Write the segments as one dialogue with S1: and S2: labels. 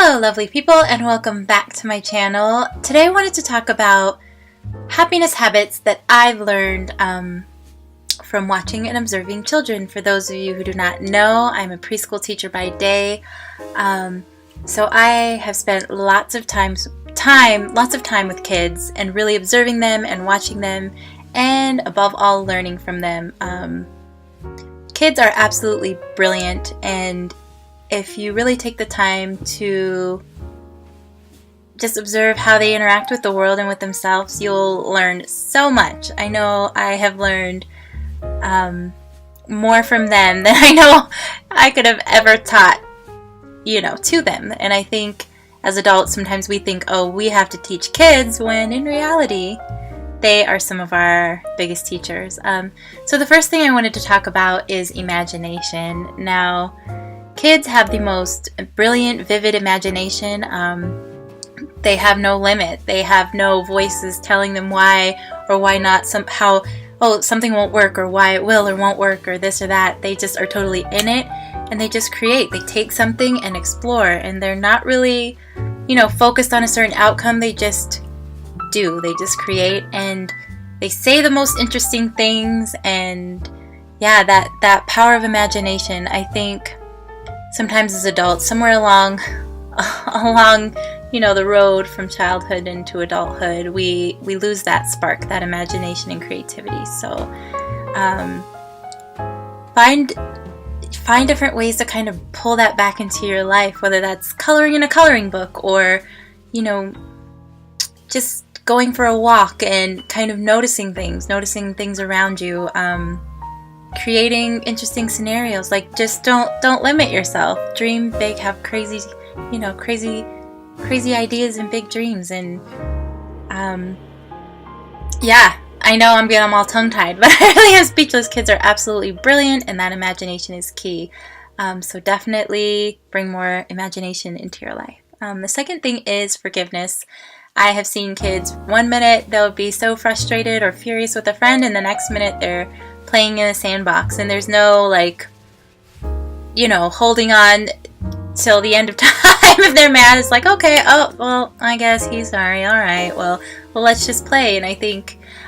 S1: Hello lovely people, and welcome back to my channel. Today I wanted to talk about happiness habits that I've learned from watching and observing children. For those of you who do not know, I'm a preschool teacher by day. So I have spent lots of time with kids and really observing them and watching them, and above all learning from them. Kids are absolutely brilliant, and if you really take the time to just observe how they interact with the world and with themselves, you'll learn so much. I know I have learned more from them than I know I could have ever taught, to them. And I think as adults, sometimes we think, oh, we have to teach kids, when in reality, they are some of our biggest teachers. So the first thing I wanted to talk about is imagination. Now, kids have the most brilliant, vivid imagination. They have no limit. They have no voices telling them why or why not, something won't work, or why it will or won't work, or this or that. They just are totally in it, and they just create. They take something and explore, and they're not really, focused on a certain outcome. They just do. They just create, and they say the most interesting things. And yeah, that power of imagination, I think sometimes as adults, somewhere along the road from childhood into adulthood, we lose that spark, that imagination and creativity. So find different ways to kind of pull that back into your life, whether that's coloring in a coloring book, or just going for a walk and kind of noticing things around you. Creating interesting scenarios. Like, just don't limit yourself. Dream big, have crazy ideas and big dreams. And yeah, I know I'm all tongue-tied, but I really am speechless. Kids are absolutely brilliant, and that imagination is key. So definitely bring more imagination into your life. The second thing is forgiveness. I have seen kids, one minute they'll be so frustrated or furious with a friend, and the next minute they're playing in a sandbox, and there's no holding on till the end of time. If they're mad, it's like, okay, oh well, I guess he's sorry, all right, well let's just play. And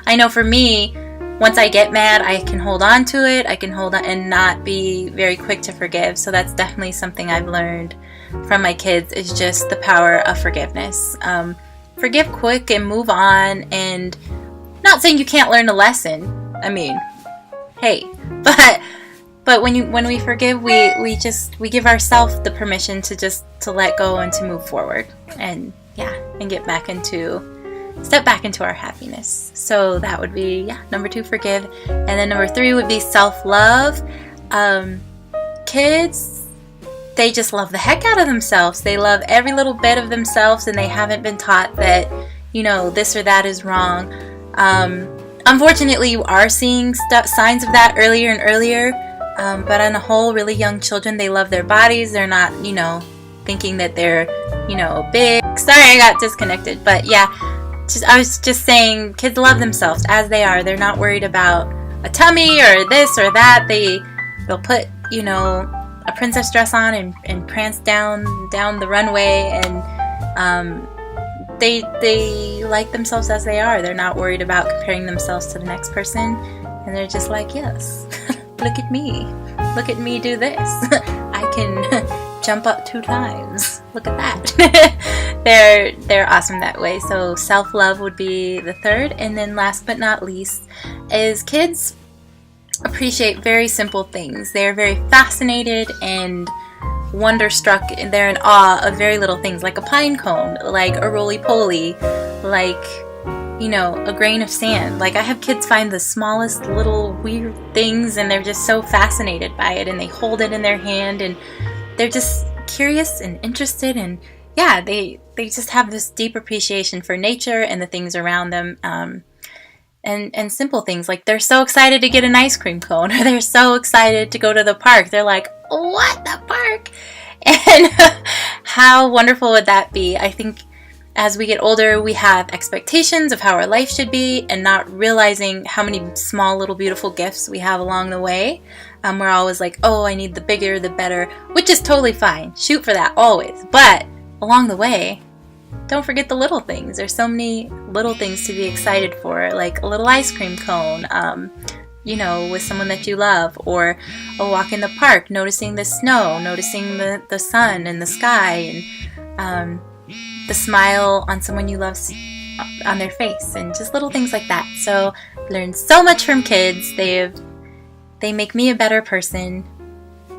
S1: I know for me, once I get mad, I can hold on to it. I can hold on and not be very quick to forgive. So that's definitely something I've learned from my kids, is just the power of forgiveness. Forgive quick and move on. And not saying you can't learn a lesson. I mean, hey, but when we forgive, we give ourselves the permission to let go and to move forward, and step back into our happiness. So that would be number 2, forgive. And then number 3 would be self-love. Kids, they just love the heck out of themselves. They love every little bit of themselves, and they haven't been taught that this or that is wrong. Unfortunately, you are seeing signs of that earlier and earlier, but on the whole, really young children, they love their bodies. They're not, thinking that they're, big. Sorry, I got disconnected, but yeah, I was just saying, kids love themselves as they are. They're not worried about a tummy or this or that. They'll put, a princess dress on and prance down the runway, and They like themselves as they are. They're not worried about comparing themselves to the next person, and they're just like, yes, look at me do this. I can jump up 2 times. Look at that. They're awesome that way. So self-love would be the third. And then last but not least is kids appreciate very simple things. They're very fascinated and wonderstruck, and they're in awe of very little things, like a pine cone, like a roly-poly, like a grain of sand. Like, I have kids find the smallest little weird things, and they're just so fascinated by it, and they hold it in their hand, and they're just curious and interested, and yeah, they just have this deep appreciation for nature and the things around them. And simple things, like they're so excited to get an ice cream cone, or they're so excited to go to the park. They're like, what, the park? And how wonderful would that be? I think as we get older, we have expectations of how our life should be, and not realizing how many small little beautiful gifts we have along the way. We're always like, oh, I need the bigger, the better, which is totally fine. Shoot for that always. But along the way, don't forget the little things. There's so many little things to be excited for, like a little ice cream cone, you know, with someone that you love, or a walk in the park, noticing the snow, noticing the sun and the sky, and the smile on someone you love on their face, and just little things like that. So learn so much from kids. They make me a better person.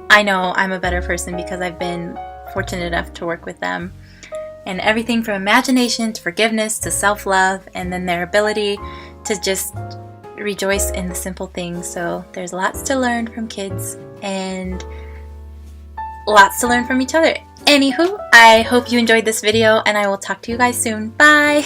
S1: I know I'm a better person because I've been fortunate enough to work with them. And everything from imagination to forgiveness to self-love, and then their ability to just rejoice in the simple things. So there's lots to learn from kids and lots to learn from each other. Anywho, I hope you enjoyed this video, and I will talk to you guys soon. Bye!